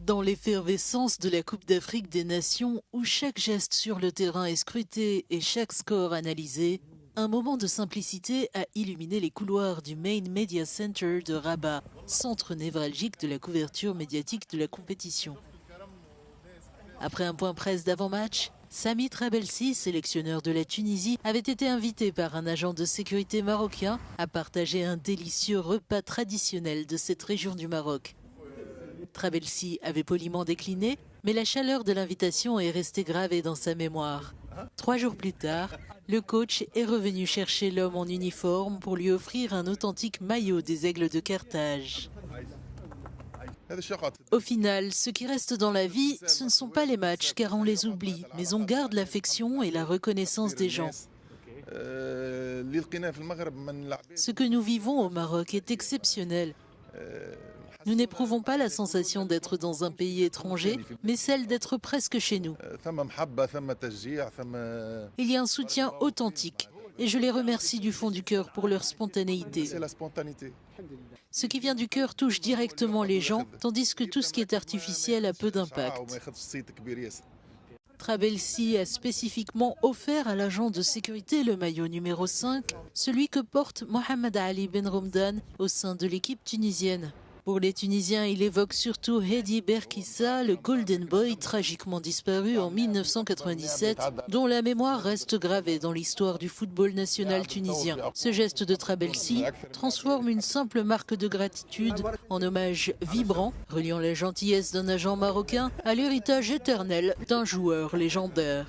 Dans l'effervescence de la Coupe d'Afrique des Nations, où chaque geste sur le terrain est scruté et chaque score analysé, un moment de simplicité a illuminé les couloirs du Main Media Center de Rabat, centre névralgique de la couverture médiatique de la compétition. Après un point presse d'avant-match, Sami Trabelsi, sélectionneur de la Tunisie, avait été invité par un agent de sécurité marocain à partager un délicieux repas traditionnel de cette région du Maroc. Trabelsi avait poliment décliné, mais la chaleur de l'invitation est restée gravée dans sa mémoire. 3 jours plus tard, le coach est revenu chercher l'homme en uniforme pour lui offrir un authentique maillot des Aigles de Carthage. Au final, ce qui reste dans la vie, ce ne sont pas les matchs, car on les oublie, mais on garde l'affection et la reconnaissance des gens. Ce que nous vivons au Maroc est exceptionnel. Nous n'éprouvons pas la sensation d'être dans un pays étranger, mais celle d'être presque chez nous. Il y a un soutien authentique, et je les remercie du fond du cœur pour leur spontanéité. Ce qui vient du cœur touche directement les gens, tandis que tout ce qui est artificiel a peu d'impact. Trabelsi a spécifiquement offert à l'agent de sécurité le maillot numéro 5, celui que porte Mohamed Ali Benromdan au sein de l'équipe tunisienne. Pour les Tunisiens, il évoque surtout Hedi Berkissa, le Golden Boy tragiquement disparu en 1997, dont la mémoire reste gravée dans l'histoire du football national tunisien. Ce geste de Trabelsi transforme une simple marque de gratitude en hommage vibrant, reliant la gentillesse d'un agent marocain à l'héritage éternel d'un joueur légendaire.